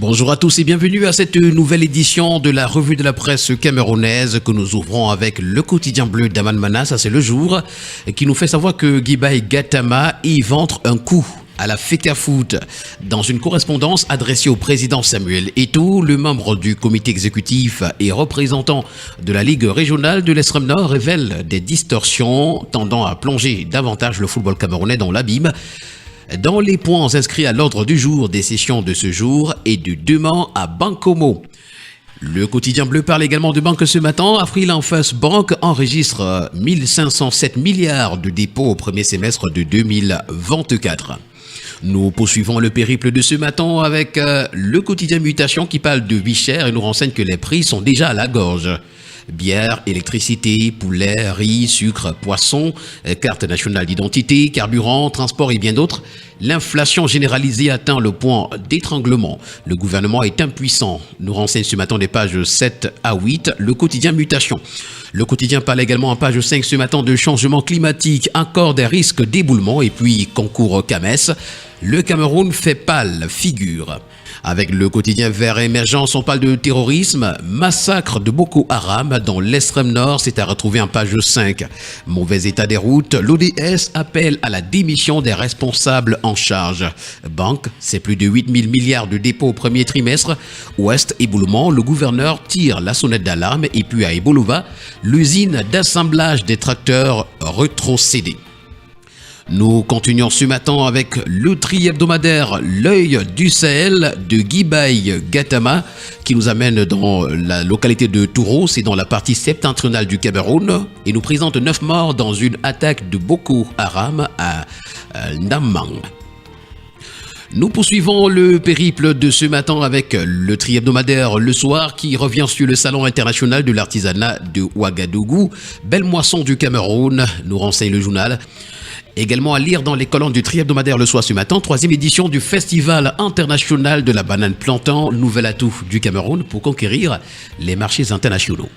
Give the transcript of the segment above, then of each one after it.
Bonjour à tous et bienvenue à cette nouvelle édition de la revue de la presse camerounaise que nous ouvrons avec le quotidien bleu d'Aman Mana, ça c'est le jour, qui nous fait savoir que Guibaï Gatama y ventre un coup à la FECAFOOT. Dans une correspondance adressée au président Samuel Eto'o, le membre du comité exécutif et représentant de la Ligue régionale de l'Extrême Nord révèle des distorsions tendant à plonger davantage le football camerounais dans l'abîme. Dans les points inscrits à l'ordre du jour des sessions de ce jour et de demain à Bankomo. Le quotidien bleu parle également de banque ce matin. Afriland First Bank enregistre 1507 milliards de dépôts au premier semestre de 2024. Nous poursuivons le périple de ce matin avec le quotidien Mutation qui parle de vie chère et nous renseigne que les prix sont déjà à la gorge. Bière, électricité, poulet, riz, sucre, poisson, carte nationale d'identité, carburant, transport et bien d'autres. L'inflation généralisée atteint le point d'étranglement. Le gouvernement est impuissant. Nous renseigne ce matin des pages 7 à 8, le quotidien Mutation. Le quotidien parle également en page 5 ce matin de changement climatique, encore des risques d'éboulement et puis concours CAMES. Le Cameroun fait pâle figure. Avec le quotidien Vert Émergence, on parle de terrorisme, massacre de Boko Haram dans l'extrême nord, c'est à retrouver en page 5. Mauvais état des routes, l'ODS appelle à la démission des responsables en charge. Banque, c'est plus de 8 000 milliards de dépôts au premier trimestre. Ouest, éboulement, le gouverneur tire la sonnette d'alarme et puis à Ebolova, l'usine d'assemblage des tracteurs retrocédée. Nous continuons ce matin avec le tri hebdomadaire L'œil du Sahel de Guibaï Gatama qui nous amène dans la localité de Touro, c'est dans la partie septentrionale du Cameroun et nous présente 9 morts dans une attaque de Boko Haram à Ndamang. Nous poursuivons le périple de ce matin avec le tri hebdomadaire Le Soir qui revient sur le salon international de l'artisanat de Ouagadougou. Belle moisson du Cameroun, nous renseigne le journal. Également à lire dans les colonnes du tri hebdomadaire Le Soir ce matin, 3e édition du Festival international de la banane plantain, nouvel atout du Cameroun pour conquérir les marchés internationaux.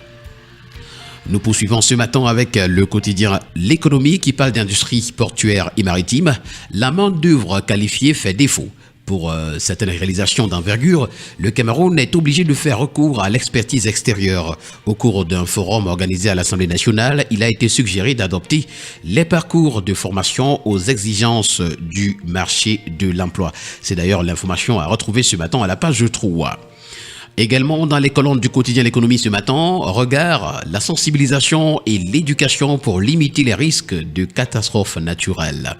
Nous poursuivons ce matin avec le quotidien L'économie qui parle d'industrie portuaire et maritime. La main-d'œuvre qualifiée fait défaut. Pour certaines réalisations d'envergure, le Cameroun est obligé de faire recours à l'expertise extérieure. Au cours d'un forum organisé à l'Assemblée nationale, il a été suggéré d'adopter les parcours de formation aux exigences du marché de l'emploi. C'est d'ailleurs l'information à retrouver ce matin à la page 3. Également dans les colonnes du quotidien L'économie ce matin, regard la sensibilisation et l'éducation pour limiter les risques de catastrophes naturelles.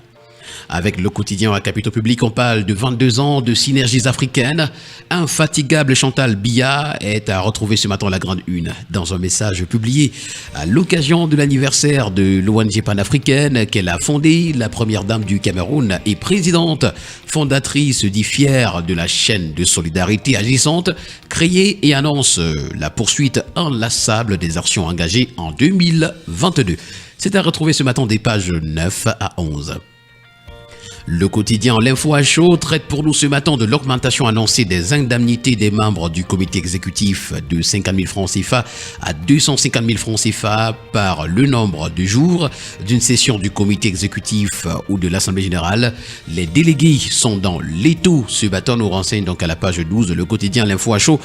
Avec le quotidien à Capitaux Public, on parle de 22 ans de synergies africaines. Infatigable Chantal Biya est à retrouver ce matin à la grande une. Dans un message publié à l'occasion de l'anniversaire de l'ONG panafricaine qu'elle a fondée, la première dame du Cameroun et présidente fondatrice dit fière de la chaîne de solidarité agissante, créée et annonce la poursuite inlassable des actions engagées en 2022. C'est à retrouver ce matin des pages 9 à 11. Le quotidien L'Info à chaud traite pour nous ce matin de l'augmentation annoncée des indemnités des membres du comité exécutif de 50 000 francs CFA à 250 000 francs CFA par le nombre de jours d'une session du comité exécutif ou de l'Assemblée générale. Les délégués sont dans l'étau. Ce matin nous renseigne donc à la page 12 le quotidien L'Info à chaud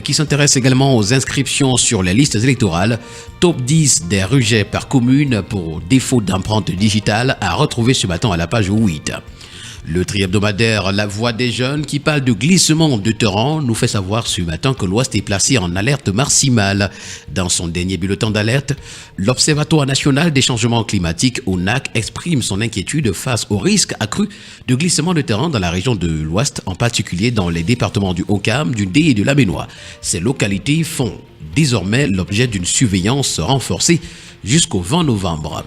qui s'intéresse également aux inscriptions sur les listes électorales. Top 10 des rejets par commune pour défaut d'empreinte digitale à retrouver ce matin à la page 8. Le tri hebdomadaire La Voix des jeunes qui parle de glissement de terrain nous fait savoir ce matin que l'Ouest est placé en alerte maximale. Dans son dernier bulletin d'alerte, l'Observatoire national des changements climatiques ONAC exprime son inquiétude face au risque accru de glissement de terrain dans la région de l'Ouest, en particulier dans les départements du Haut-Cam, du Dé et de la Ménois. Ces localités font désormais l'objet d'une surveillance renforcée jusqu'au 20 novembre.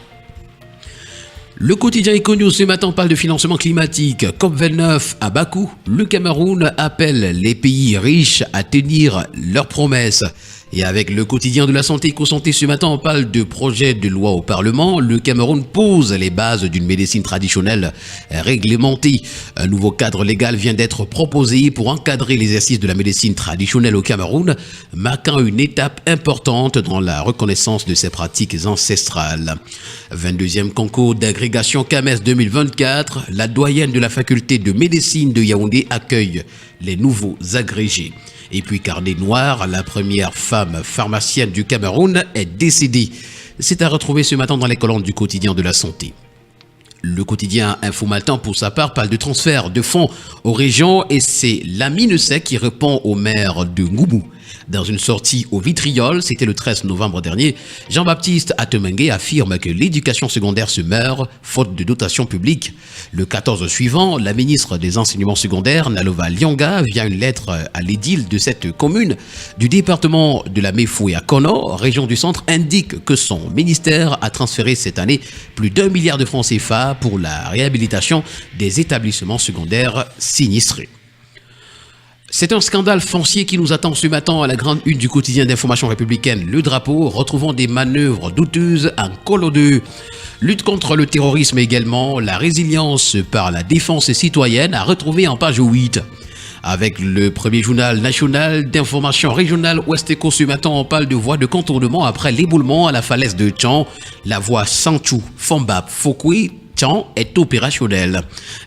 Le quotidien Econews ce matin parle de financement climatique. COP29 à Bakou, le Cameroun appelle les pays riches à tenir leurs promesses. Et avec le quotidien de la santé éco-santé ce matin, on parle de projet de loi au Parlement. Le Cameroun pose les bases d'une médecine traditionnelle réglementée. Un nouveau cadre légal vient d'être proposé pour encadrer l'exercice de la médecine traditionnelle au Cameroun, marquant une étape importante dans la reconnaissance de ces pratiques ancestrales. 22e concours d'agrégation CAMES 2024, la doyenne de la faculté de médecine de Yaoundé accueille les nouveaux agrégés. Et puis Carnet Noir, la première femme pharmacienne du Cameroun est décédée. C'est à retrouver ce matin dans les colonnes du quotidien de la santé. Le quotidien Info Matin, pour sa part, parle de transfert de fonds aux régions et c'est Lamine Sek qui répond au maire de Ngoubou. Dans une sortie au Vitriol, c'était le 13 novembre dernier, Jean-Baptiste Atemengue affirme que l'éducation secondaire se meurt faute de dotation publique. Le 14 suivant, la ministre des Enseignements secondaires, Nalova Lyonga, via une lettre à l'édile de cette commune du département de la Méfoué à Kono, région du centre, indique que son ministère a transféré cette année plus d'1 milliard de francs CFA pour la réhabilitation des établissements secondaires sinistrés. C'est un scandale foncier qui nous attend ce matin à la grande une du quotidien d'information républicaine Le Drapeau, retrouvant des manœuvres douteuses en Colo 2. Lutte contre le terrorisme également, la résilience par la défense citoyenne à retrouver en page 8. Avec le premier journal national d'information régionale Ouest Éco ce matin, on parle de voies de contournement après l'éboulement à la falaise de Tchan. La voie Sanchou, Fombap, Fokwe, Tchan est opérationnel.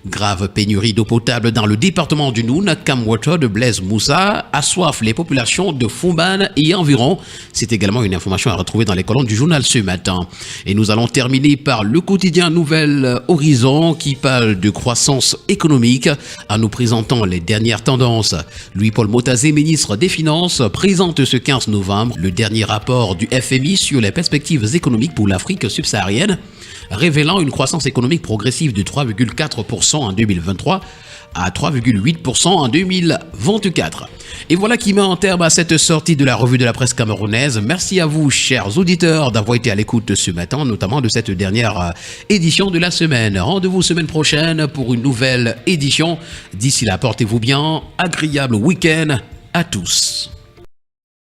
Grave pénurie d'eau potable dans le département du Noun, Camwater de Blaise Moussa assoiffent les populations de Fumban et environ. C'est également une information à retrouver dans les colonnes du journal ce matin. Et nous allons terminer par le quotidien Nouvel Horizon qui parle de croissance économique en nous présentant les dernières tendances. Louis-Paul Motazé, ministre des Finances, présente ce 15 novembre le dernier rapport du FMI sur les perspectives économiques pour l'Afrique subsaharienne, révélant une croissance économique progressive de 3,4% en 2023 à 3,8% en 2024. Et voilà qui met en terme à cette sortie de la revue de la presse camerounaise. Merci à vous, chers auditeurs, d'avoir été à l'écoute ce matin, notamment de cette dernière édition de la semaine. Rendez-vous semaine prochaine pour une nouvelle édition. D'ici là, portez-vous bien. Agréable week-end à tous.